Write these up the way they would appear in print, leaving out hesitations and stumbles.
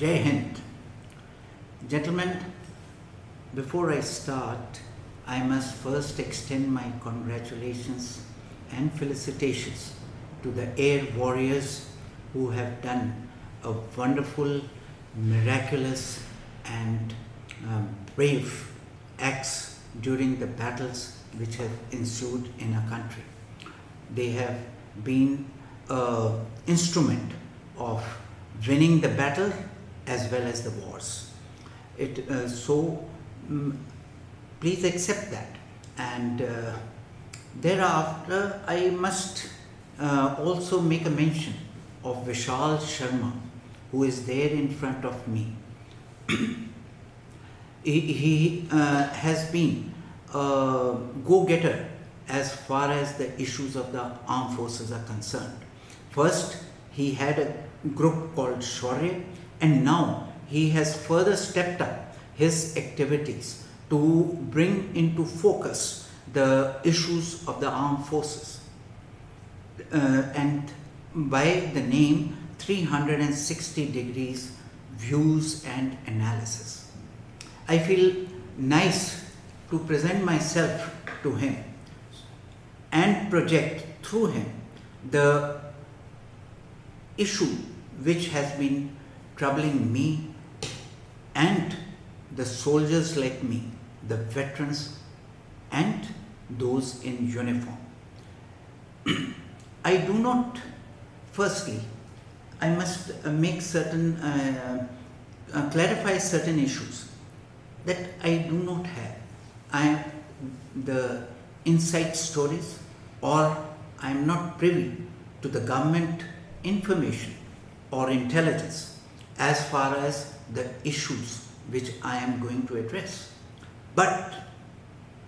Jai Hind. Gentlemen, before I start, I must first extend my congratulations and felicitations to the air warriors who have done a wonderful, miraculous and brave acts during the battles which have ensued in our country. They have been an instrument of winning the battle as well as the wars. Please accept that. And thereafter, I must also make a mention of Vishal Sharma, who is there in front of me. He has been a go-getter as far as the issues of the armed forces are concerned. First, he had a group called Shaurya, and now he has further stepped up his activities to bring into focus the issues of the armed forces. And by the name 360 degrees views and analysis. I feel nice to present myself to him and project through him the issue which has been troubling me and the soldiers like me, the veterans and those in uniform. I do not, firstly, I must make certain, clarify certain issues that I do not have. The inside stories, or I am not privy to the government information or intelligence as far as the issues which I am going to address. But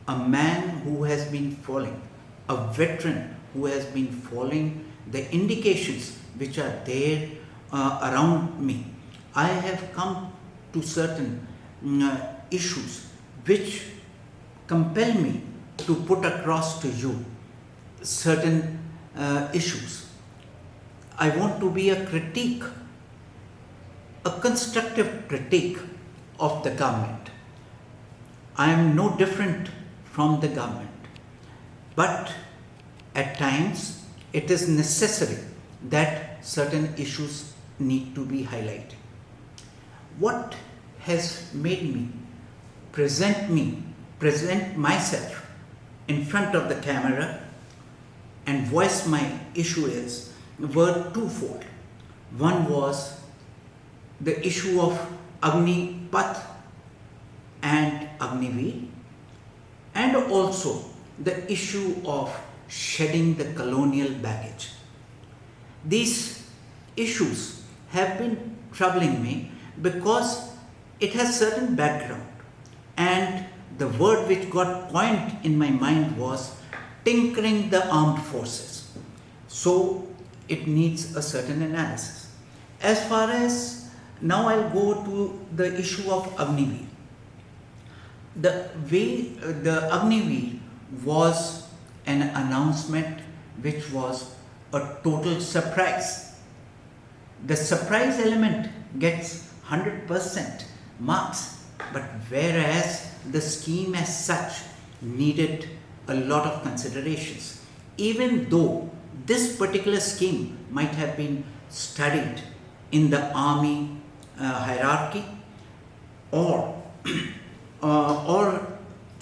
a man who has been following, a veteran who has been following the indications which are there around me, I have come to certain issues which compel me to put across to you certain issues. I want to be a critique, a constructive critique of the government. I am no different from the government, but at times it is necessary that certain issues need to be highlighted. What has made me present myself in front of the camera and voice my issue were twofold. One was the issue of Agnipath and Agniveer, and also the issue of shedding the colonial baggage. These issues have been troubling me because it has certain background, and the word which got coined in my mind was tinkering the armed forces. So it needs a certain analysis. As far as now, I'll go to the issue of Agniveer. The Agniveer was an announcement which was a total surprise. The surprise element gets 100% marks, but whereas the scheme as such needed a lot of considerations, even though this particular scheme might have been studied in the army hierarchy or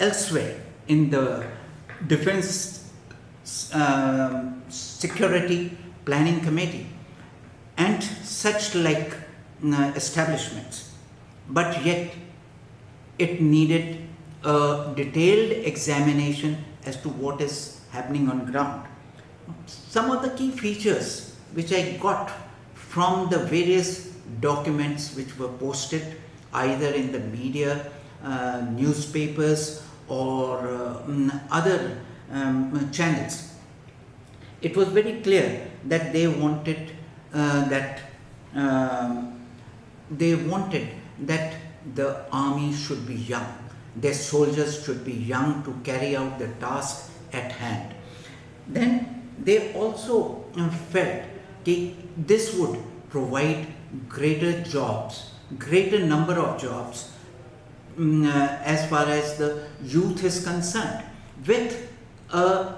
elsewhere in the defense security planning committee and such like establishments, but yet it needed a detailed examination as to what is happening on ground. Some of the key features which I got from the various documents which were posted either in the media, newspapers or other channels, it was very clear that they wanted that the army should be young, their soldiers should be young to carry out the task at hand. Then they also felt that this would provide greater jobs greater number of jobs as far as the youth is concerned, with a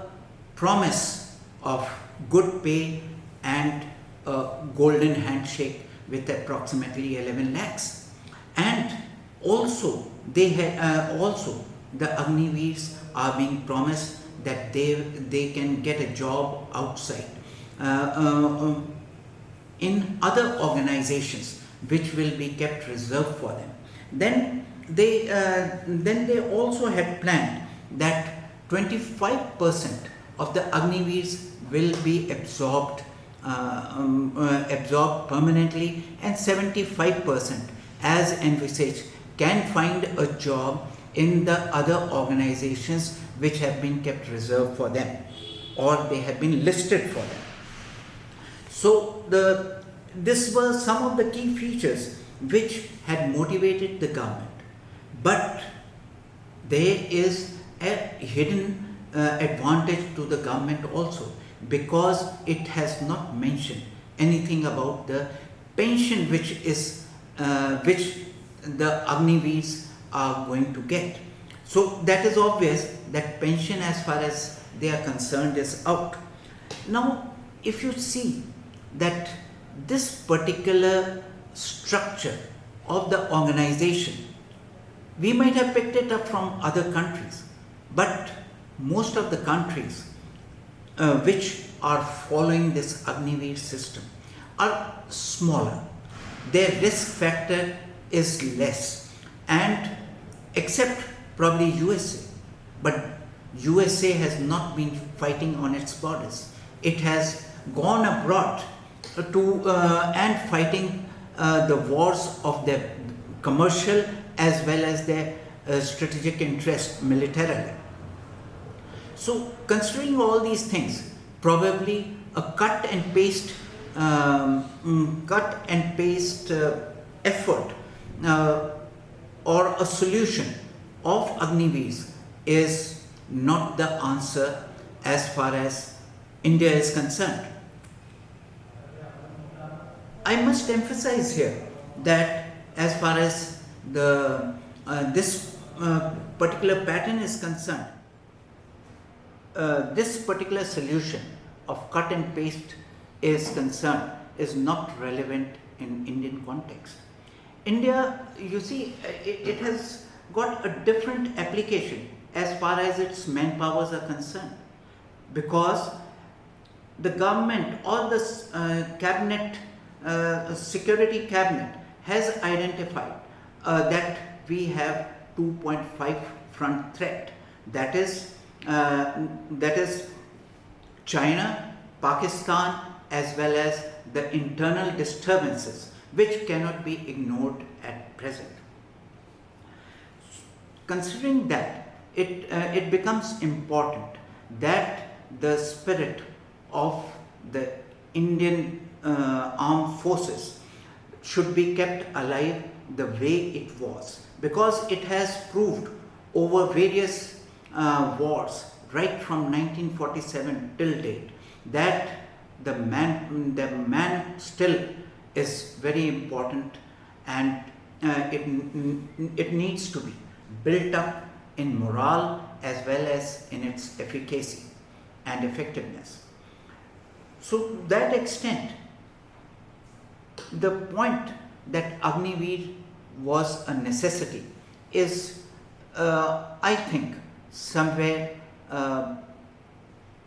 promise of good pay and a golden handshake with approximately 11 lakhs. And also, also the Agniveers are being promised that they can get a job outside in other organizations which will be kept reserved for them. Then they also had planned that 25% of the Agniveers will be absorbed permanently, and 75%, as envisaged, can find a job in the other organizations which have been kept reserved for them, or they have been listed for them. So this were some of the key features which had motivated the government. But there is a hidden advantage to the government also, because it has not mentioned anything about the pension which the Agniveers are going to get. So that is obvious that pension, as far as they are concerned, is out. Now, if you see that this particular structure of the organization, we might have picked it up from other countries, but most of the countries which are following this Agniveer system are smaller. Their risk factor is less, and except probably USA, but USA has not been fighting on its borders. It has gone abroad and fighting the wars of their commercial as well as their strategic interest militarily. So, considering all these things, probably a cut and paste effort or a solution of Agniveers is not the answer as far as India is concerned. I must emphasize here that as far as this particular pattern is concerned, this particular solution of cut and paste is concerned is not relevant in Indian context. India, you see, it has got a different application as far as its manpowers are concerned, because the government or the cabinet, security cabinet, has identified that we have 2.5 front threat, that is China, Pakistan, as well as the internal disturbances which cannot be ignored at present. Considering that, it becomes important that the spirit of the Indian armed forces should be kept alive the way it was, because it has proved over various wars right from 1947 till date that the man still is very important, and it needs to be built up in morale as well as in its efficacy and effectiveness. So to that extent, the point that Agniveer was a necessity is, I think, somewhere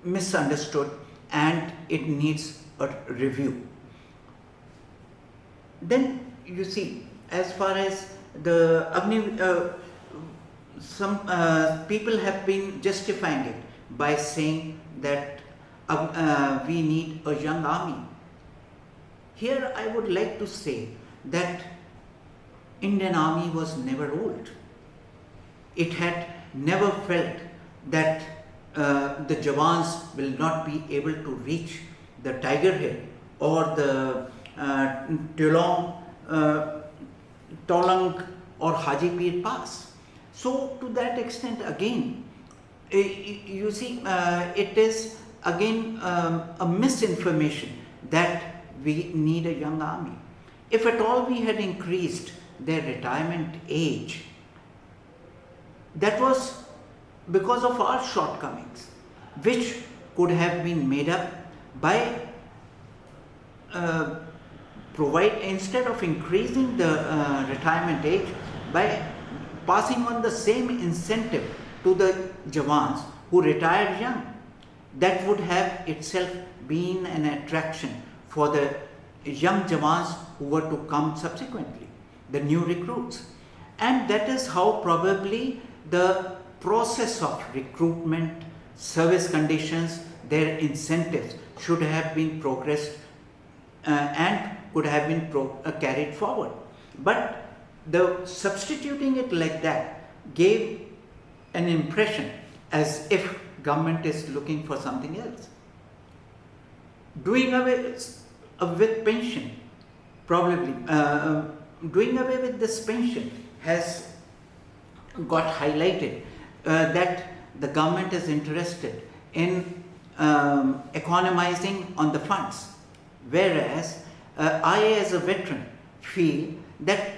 misunderstood, and it needs a review. Then you see, as far as the Agniveer, some people have been justifying it by saying that we need a young army. Here I would like to say that Indian army was never old. It had never felt that the Jawans will not be able to reach the Tiger Hill or the Tolang or Haji Pir Pass. So to that extent, again, you see, it is again a misinformation that we need a young army. if at all we had increased their retirement age, that was because of our shortcomings, which could have been made up by instead of increasing the retirement age, by passing on the same incentive to the Jawans who retired young. That would have itself been an attraction for the young Jawans who were to come subsequently, the new recruits. And that is how probably the process of recruitment, service conditions, their incentives should have been progressed and could have been carried forward. But the substituting it like that gave an impression as if government is looking for something else. Doing away with pension, probably doing away with this pension has got highlighted that the government is interested in economizing on the funds, whereas I as a veteran feel that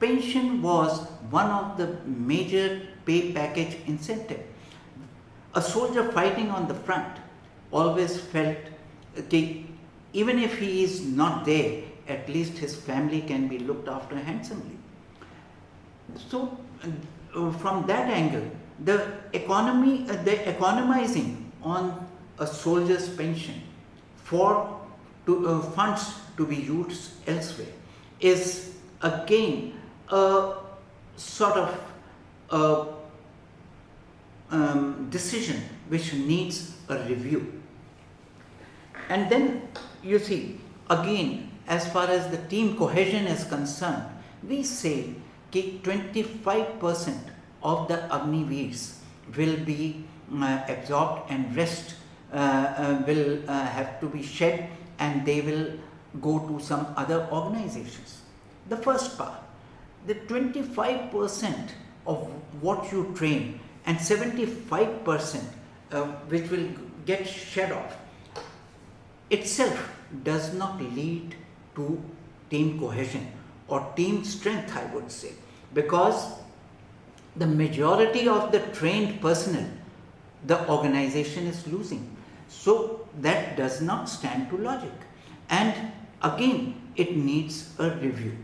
pension was one of the major pay package incentive. A soldier fighting on the front always felt even if he is not there, at least his family can be looked after handsomely. So from that angle, the economizing on a soldier's pension for funds to be used elsewhere is again a sort of decision which needs a review. And then you see, again, as far as the team cohesion is concerned, we say that 25% of the Agniveers will be absorbed and rest will have to be shed, and they will go to some other organizations. The first part, the 25% of what you train and 75% which will get shed off itself does not lead to team cohesion or team strength, I would say, because the majority of the trained personnel the organization is losing. So that does not stand to logic, and again it needs a review.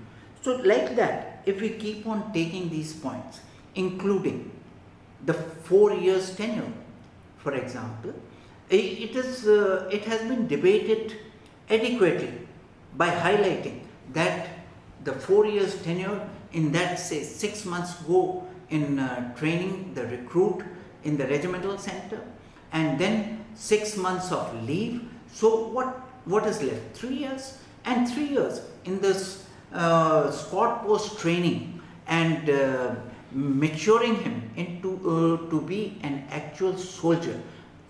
So like that, if we keep on taking these points, including the 4 years tenure, for example, it has been debated adequately by highlighting that the 4 years tenure, in that say 6 months go in training the recruit in the regimental center, and then 6 months of leave. So what is left? 3 years, and 3 years in this squad post training and maturing him into to be an actual soldier,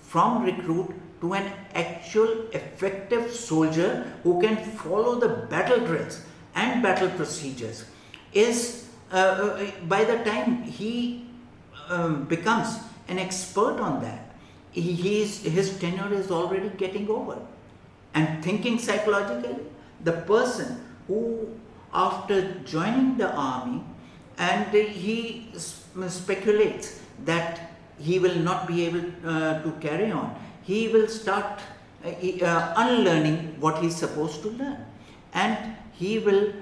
from recruit to an actual effective soldier who can follow the battle drills and battle procedures, is by the time he becomes an expert on that, his tenure is already getting over. And thinking psychologically, the person who after joining the army and he speculates that he will not be able to carry on, he will start unlearning what he is supposed to learn, and he will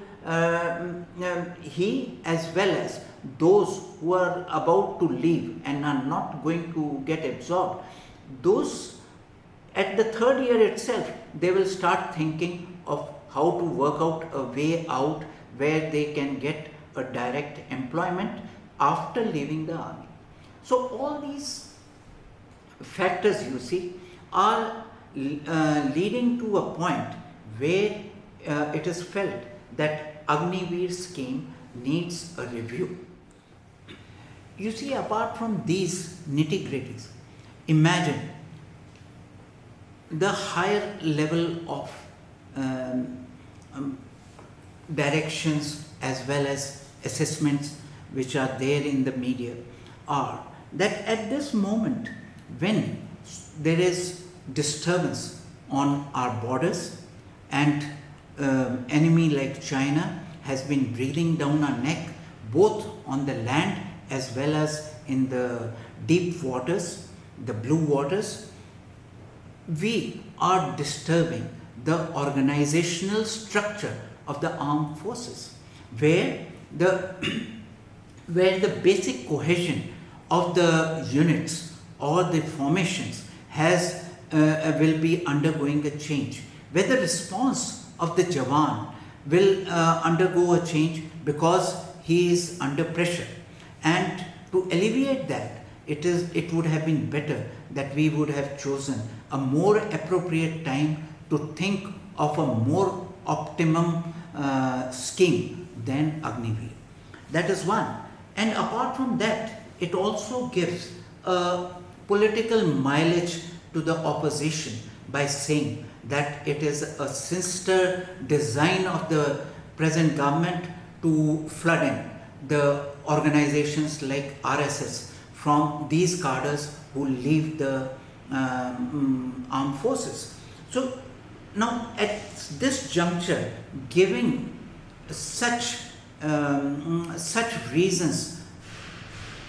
he as well as those who are about to leave and are not going to get absorbed, those at the 3rd year itself, they will start thinking of how to work out a way out where they can get a direct employment after leaving the army. So all these factors, you see, are leading to a point where it is felt that Agniveer scheme needs a review. You see, apart from these nitty-gritties, imagine the higher level of directions as well as assessments which are there in the media, are that at this moment, when there is disturbance on our borders and enemy like China has been breathing down our neck, both on the land as well as in the deep waters, the blue waters. We are disturbing the organizational structure of the armed forces, where the where the basic cohesion of the units or the formations will be undergoing a change, where the response of the Jawan will undergo a change because he is under pressure. And to alleviate that, it would have been better that we would have chosen a more appropriate time to think of a more optimum scheme than Agniveer. That is one. And apart from that, it also gives a political mileage to the opposition by saying that it is a sinister design of the present government to flood in the organizations like RSS from these cadres who leave the armed forces. So now at this juncture, giving such reasons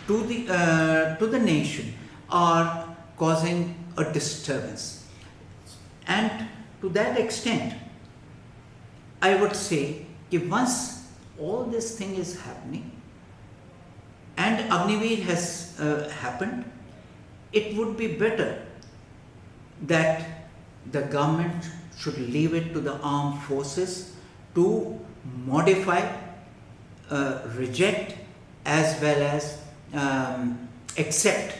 to the nation are causing a disturbance. And to that extent, I would say that once all this thing is happening and Agniveer has happened, it would be better that the government should leave it to the armed forces to modify, reject, as well as accept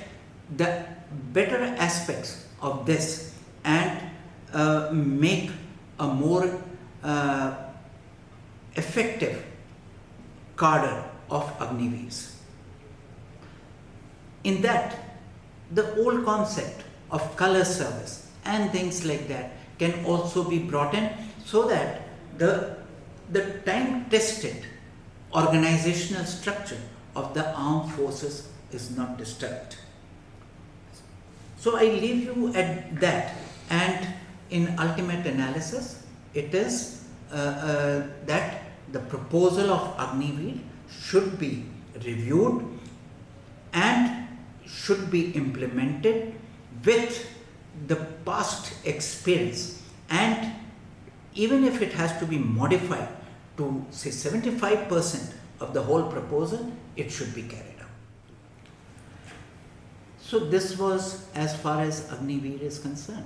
the better aspects of this and make a more effective cadre of Agniveers. In that, the old concept of color service and things like that can also be brought in, so that the time-tested organizational structure of the armed forces is not disturbed. So I leave you at that, and in ultimate analysis, it is that the proposal of Agniveer should be reviewed and should be implemented with the past experience, and even if it has to be modified to say 75% of the whole proposal, it should be carried out. So this was as far as Agniveer is concerned.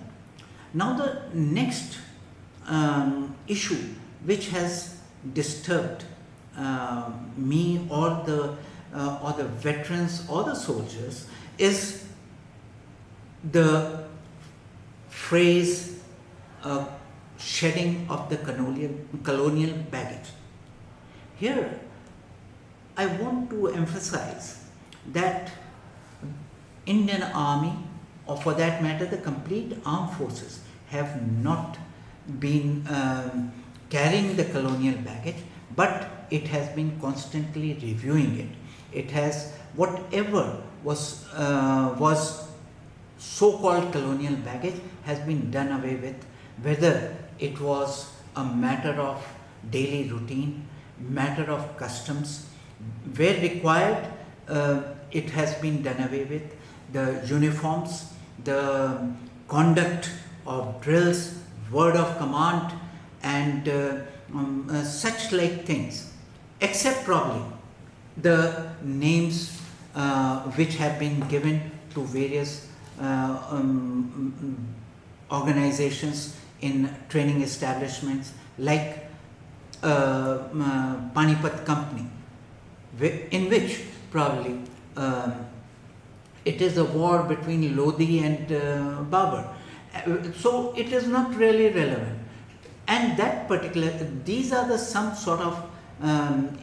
Now the next issue which has disturbed me or the veterans or the soldiers is the phrase shedding of the colonial baggage. Here I want to emphasize that Indian Army, or for that matter the complete armed forces, have not been carrying the colonial baggage, but it has been constantly reviewing it. It has, whatever was so-called colonial baggage has been done away with, whether it was a matter of daily routine, matter of customs. Where required, it has been done away with. The uniforms, the conduct of drills, word of command, and such like things, except probably the names which have been given to various organizations in training establishments like Panipat Company, in which probably it is a war between Lodi and Babur. So it is not really relevant. And that particular, these are the some sort of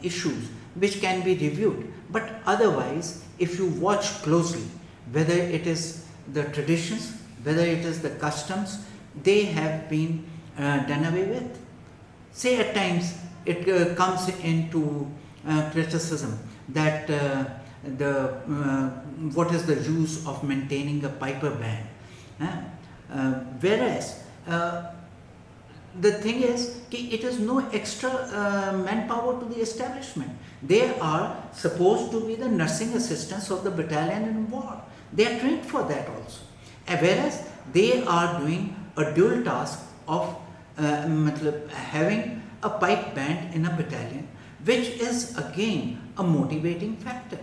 issues which can be reviewed. But otherwise, if you watch closely, whether it is the traditions, whether it is the customs, they have been done away with. Say at times it comes into criticism that what is the use of maintaining a piper band, whereas the thing is, it is no extra manpower to the establishment. They are supposed to be the nursing assistants of the battalion in war. They are trained for that also. Whereas they are doing a dual task of having a pipe band in a battalion, which is again a motivating factor.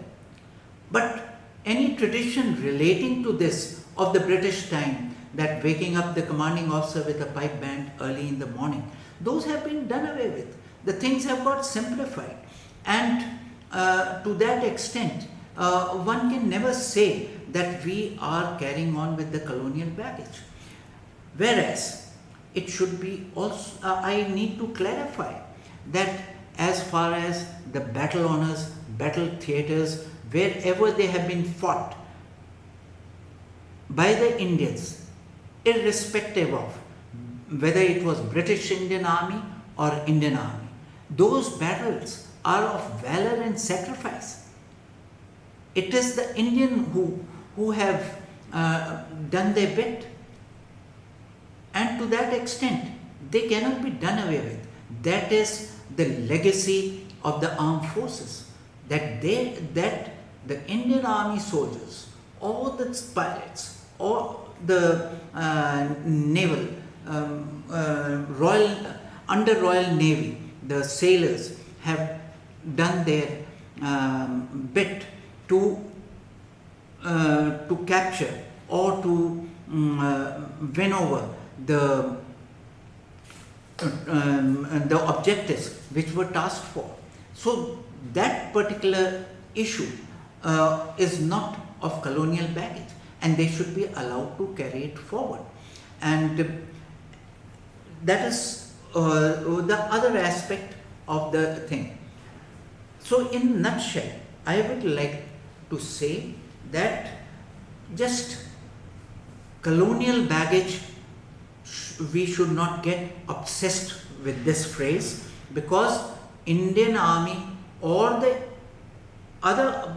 But any tradition relating to this of the British time, that waking up the commanding officer with a pipe band early in the morning, those have been done away with. The things have got simplified, and to that extent, one can never say that we are carrying on with the colonial baggage. Whereas it should be also, I need to clarify that as far as the battle honors, battle theatres, wherever they have been fought by the Indians, irrespective of whether it was British Indian Army or Indian Army, those battles are of valor and sacrifice. It is the Indian who have done their bit, and to that extent they cannot be done away with. That is the legacy of the armed forces, that the Indian Army soldiers, all the pilots, or the naval, under Royal Navy, the sailors have done their bit to capture or to win over the objectives which were tasked for. So that particular issue is not of colonial baggage, and they should be allowed to carry it forward. And that is the other aspect of the thing. So in a nutshell, I would like to say that just colonial baggage, we should not get obsessed with this phrase, because Indian Army or the other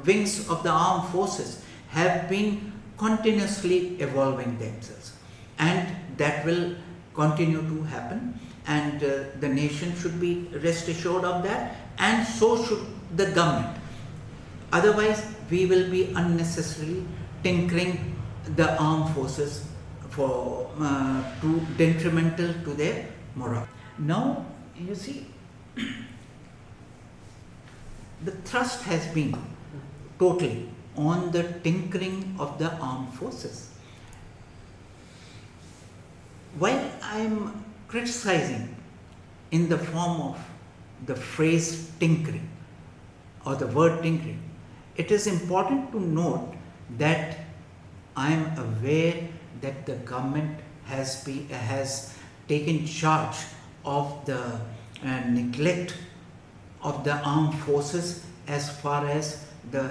wings of the armed forces have been continuously evolving themselves, and that will continue to happen, and the nation should be rest assured of that, and so should the government. Otherwise we will be unnecessarily tinkering the armed forces for to detrimental to their morale. Now you see, the thrust has been totally on the tinkering of the armed forces. While I am criticizing in the form of the phrase tinkering or the word tinkering, it is important to note that I am aware that the government has taken charge of the neglect of the armed forces as far as the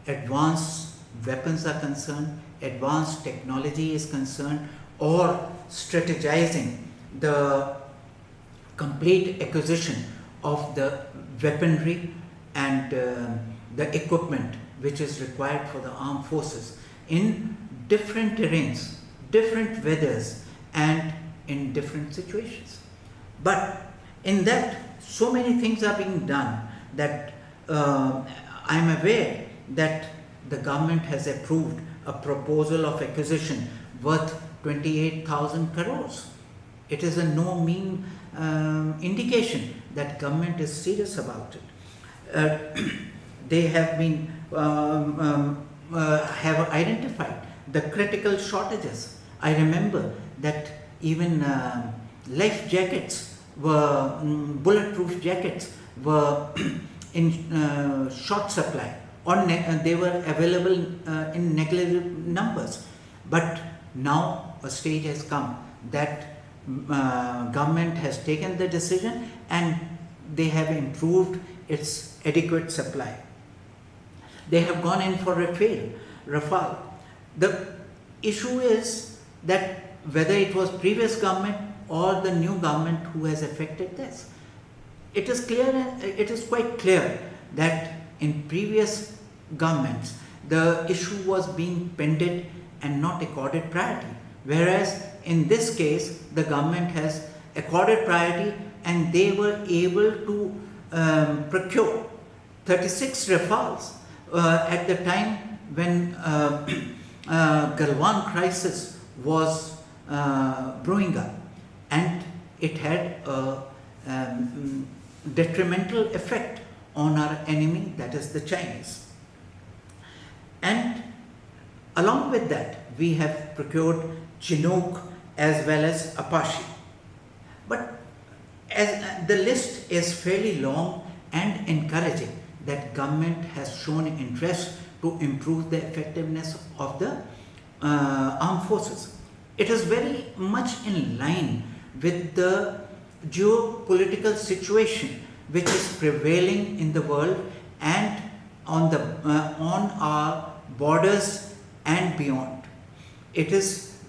advanced weapons are concerned, advanced technology is concerned, or strategizing the complete acquisition of the weaponry and the equipment which is required for the armed forces in different terrains, different weathers, and in different situations. But in that, so many things are being done that I am aware that the government has approved a proposal of acquisition worth 28,000 crores. It is a no mean indication that government is serious about it. They have been have identified the critical shortages. I remember that even life jackets were, bulletproof jackets were in short supply, or they were available in negligible numbers. But now a stage has come that government has taken the decision and they have improved its adequate supply. They have gone in for Rafale. The issue is that whether it was previous government or the new government who has affected this, it is clear, it is quite clear that in previous governments the issue was being pended and not accorded priority. Whereas in this case, the government has accorded priority and they were able to procure 36 Rafales at the time when Galwan crisis was brewing up, and it had a detrimental effect on our enemy, that is the Chinese. And along with that, we have procured Chinook as well as Apache. But as the list is fairly long and encouraging, that government has shown interest to improve the effectiveness of the armed forces. It is very much in line with the geopolitical situation which is prevailing in the world and on our borders and beyond. It is,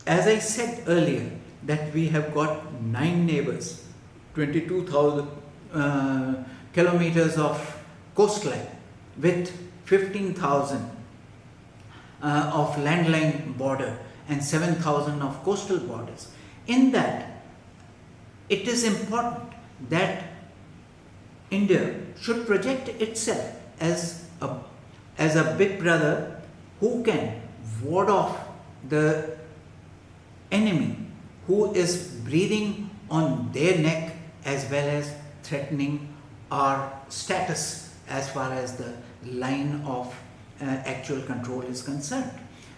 as I said earlier, that we have got 9 neighbors, 22,000 kilometers of coastline with 15,000 of landline border and 7,000 of coastal borders. In that, it is important that India should project itself as a big brother who can ward off the enemy who is breathing on their neck as well as threatening our status as far as the line of actual control is concerned.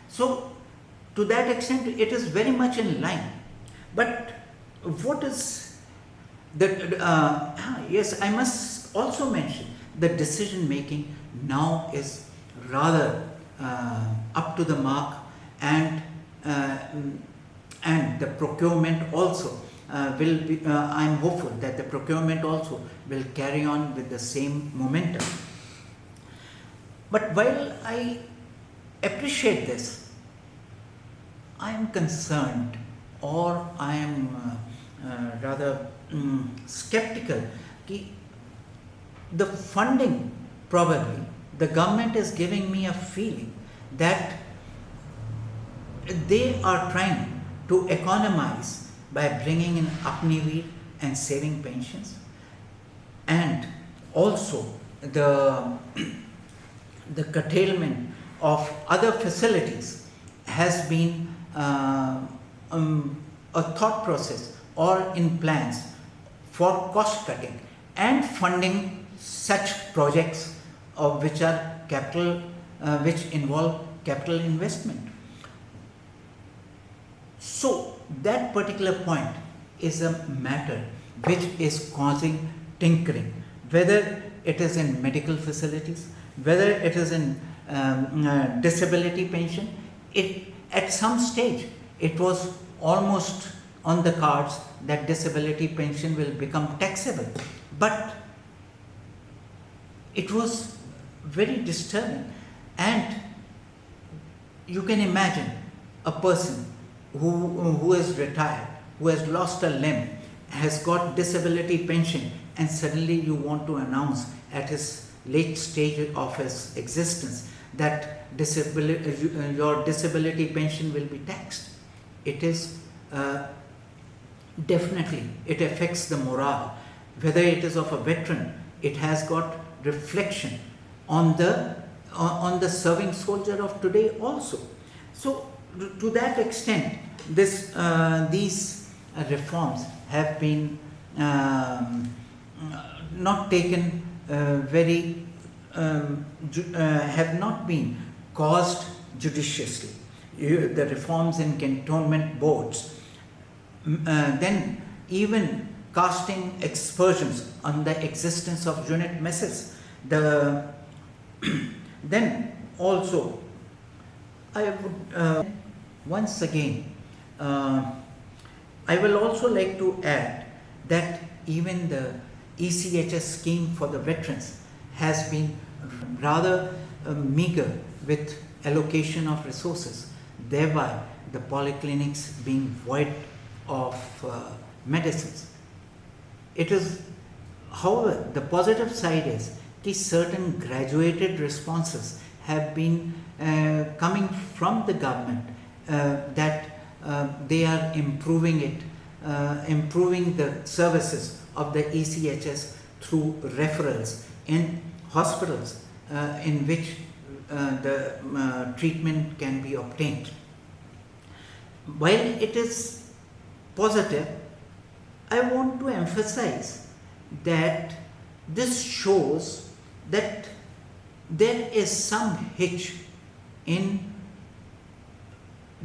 So to that extent, it is very much in line. But what is the, yes, I must also mention the decision making now is rather up to the mark, and the procurement also will be, I am hopeful that the procurement also will carry on with the same momentum. But while I appreciate this, I am concerned, or I am rather skeptical. The funding, probably, the government is giving me a feeling that they are trying to economize by bringing in Agnipath and saving pensions, and also the curtailment of other facilities has been a thought process or in plans for cost cutting and funding such projects which are capital, which involve capital investment. So that particular point is a matter which is causing tinkering, whether it is in medical facilities, whether it is in disability pension. At some stage, it was almost on the cards that disability pension will become taxable. But it was very disturbing. And you can imagine a person who is retired, who has lost a limb, has got disability pension, and suddenly you want to announce at his late stage of his existence that your disability pension will be taxed. It is definitely, it affects the morale. Whether it is of a veteran, it has got reflection on the serving soldier of today also. So to that extent, these reforms have been not taken have not been caused judiciously. The reforms in cantonment boards, then even casting aspersions on the existence of unit messes. Then also, I would once again, I will also like to add that even the ECHS scheme for the veterans has been rather meager with allocation of resources, thereby the polyclinics being void of medicines. It is, however, the positive side is that certain graduated responses have been coming from the government that they are improving it, improving the services of the ECHS through referrals in hospitals in which the treatment can be obtained. While it is positive, I want to emphasize that this shows that there is some hitch in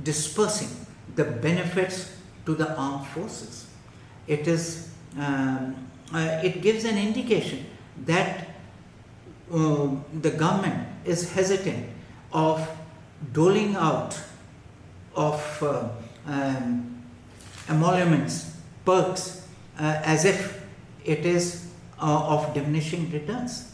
dispersing the benefits to the armed forces. It is, it gives an indication that the government is hesitant of doling out of emoluments, perks, as if it is of diminishing returns.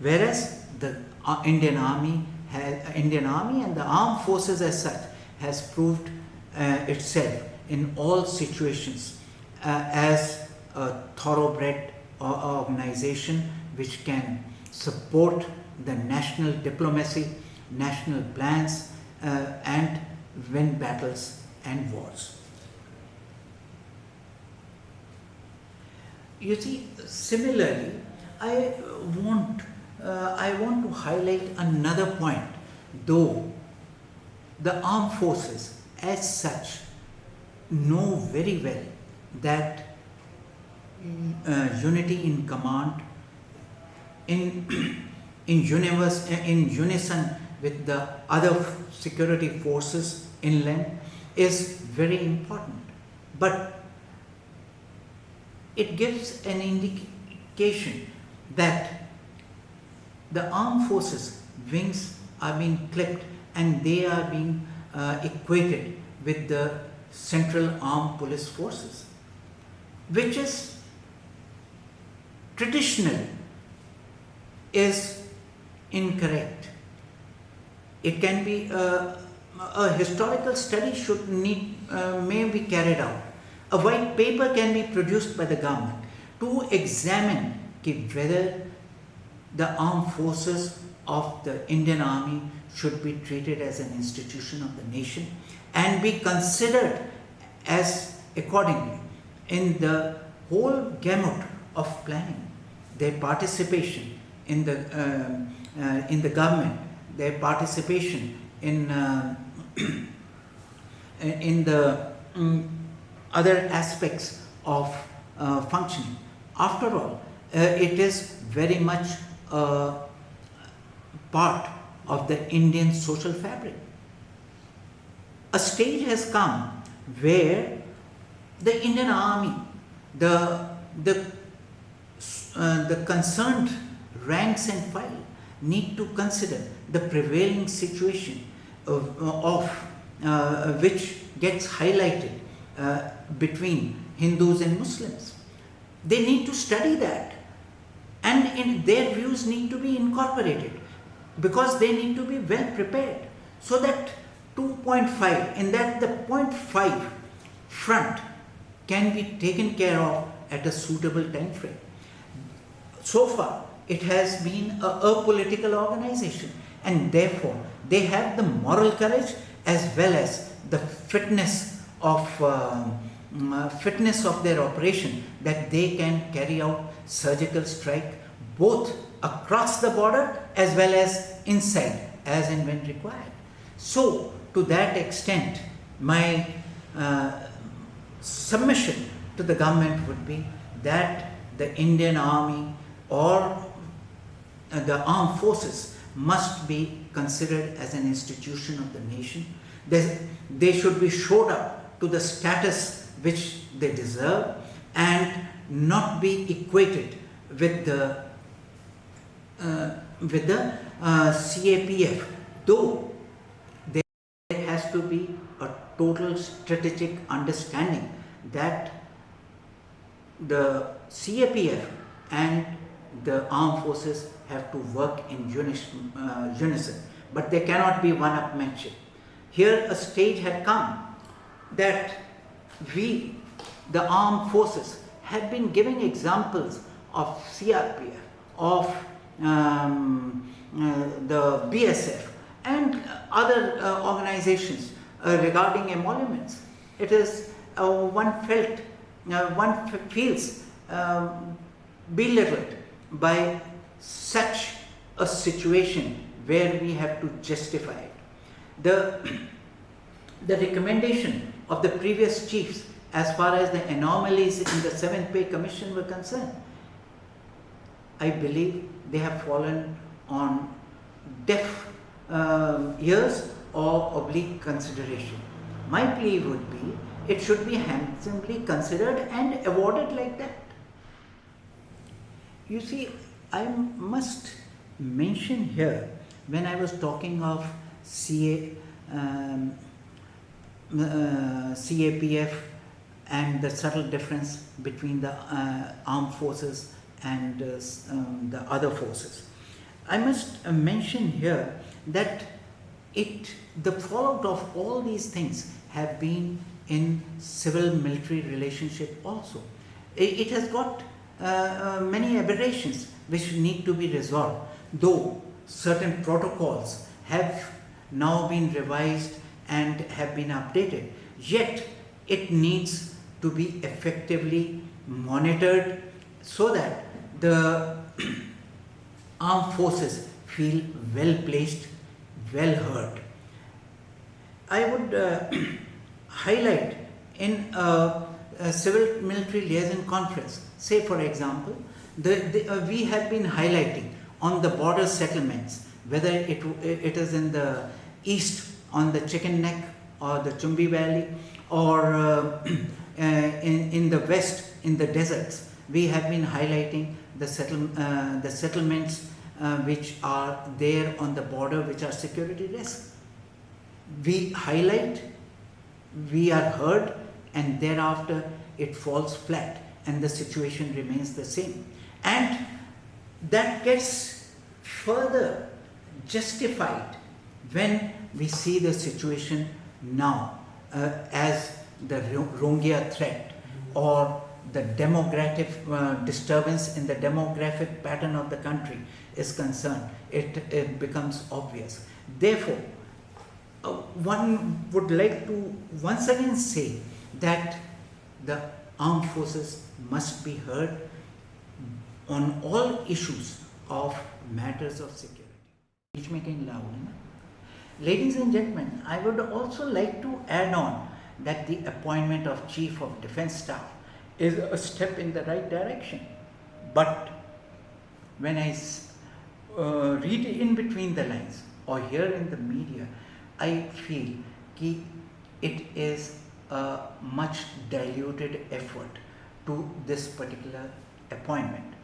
Whereas the Indian Army and the armed forces as such has proved itself in all situations as a thoroughbred organization which can support the national diplomacy, national plans, and win battles and wars. You see, similarly, I want to highlight another point. Though the armed forces as such know very well that unity in command, in unison with the other security forces inland is very important. But it gives an indication that the armed forces wings are being clipped and they are being equated with the central armed police forces, which is traditionally is incorrect. It can be a historical study may be carried out. A white paper can be produced by the government to examine whether the armed forces of the Indian Army should be treated as an institution of the nation and be considered as accordingly in the whole gamut of planning. Their participation in the government, their participation in the other aspects of functioning. After all, it is very much a part of the Indian social fabric. A stage has come where the Indian Army, the concerned ranks and file need to consider the prevailing situation of which gets highlighted between Hindus and Muslims. They need to study that, and their views need to be incorporated because they need to be well prepared so that 2.5, in that the 0.5 front can be taken care of at a suitable time frame. So far, it has been a apolitical organization, and therefore they have the moral courage as well as the fitness of their operation that they can carry out surgical strike both across the border as well as inside as and when required. So to that extent, my submission to the government would be that the Indian Army or the armed forces must be considered as an institution of the nation. They should be shored up to the status which they deserve and not be equated with the CAPF, though there has to be a total strategic understanding that the CAPF and the armed forces have to work in unison, but there cannot be one-upmanship. Here a stage had come that we, the armed forces, have been giving examples of CRPF, of the BSF, and other organizations regarding emoluments. It is one feels belittled by such a situation where we have to justify it. The recommendation of the previous chiefs as far as the anomalies in the 7th Pay Commission were concerned, I believe they have fallen on deaf ears or oblique consideration. My plea would be, it should be handsomely considered and awarded like that. You see, I must mention here, when I was talking of CAPF and the subtle difference between the armed forces and the other forces, I must mention here that the fallout of all these things have been in civil-military relationship also. It has got many aberrations which need to be resolved, though certain protocols have now been revised and have been updated, yet it needs to be effectively monitored so that the armed forces feel well placed, well heard. I would highlight in a civil-military liaison conference, say for example, we have been highlighting on the border settlements, whether it is in the east on the Chicken Neck or the Chumbi Valley, or in the west in the deserts. We have been highlighting the settlements which are there on the border, which are security risks. We highlight, we are heard, and thereafter it falls flat and the situation remains the same. And that gets further justified when we see the situation now as the Rohingya threat or the demographic disturbance in the demographic pattern of the country is concerned. It becomes obvious. Therefore, one would like to once again say that the armed forces must be heard on all issues of matters of security. Ladies and gentlemen, I would also like to add on that the appointment of Chief of Defence Staff is a step in the right direction. But when I read in between the lines or hear in the media, I feel that it is a much diluted effort to this particular appointment.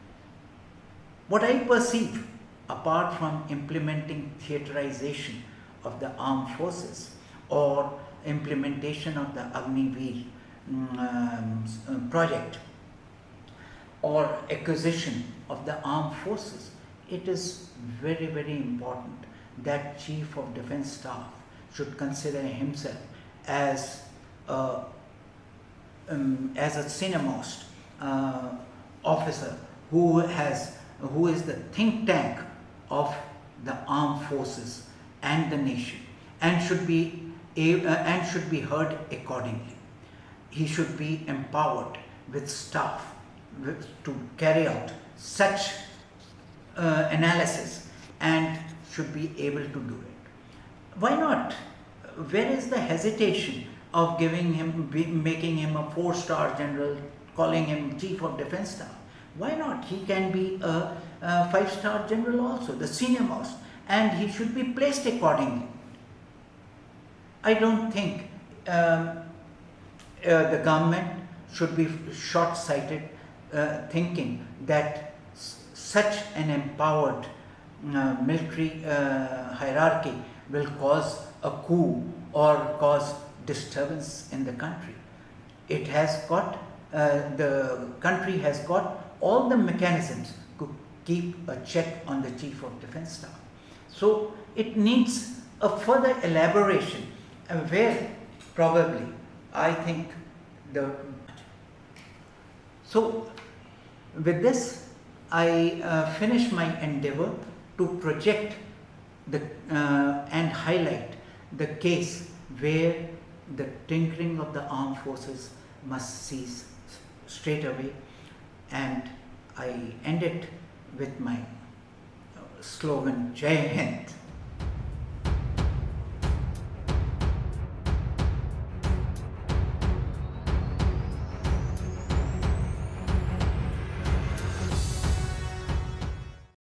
What I perceive, apart from implementing theaterization of the armed forces or implementation of the Agnipath project or acquisition of the armed forces, it is very, very important that Chief of Defence Staff should consider himself as a senior-most officer who is the think tank of the armed forces and the nation, and should be heard accordingly. He should be empowered with staff to carry out such analysis and should be able to do it. Why not? Where is the hesitation of making him a 4-star general, calling him Chief of Defence Staff? Why not? He can be a 5-star general also, the senior most, and he should be placed accordingly. I don't think the government should be short-sighted, thinking that such an empowered military hierarchy will cause a coup or cause disturbance in the country. It has got, the country has got all the mechanisms to keep a check on the Chief of Defence Staff. So it needs a further elaboration where probably I think so with this I finish my endeavor to project and highlight the case where the tinkering of the armed forces must cease straight away. And I end it with my slogan, Jai Hind.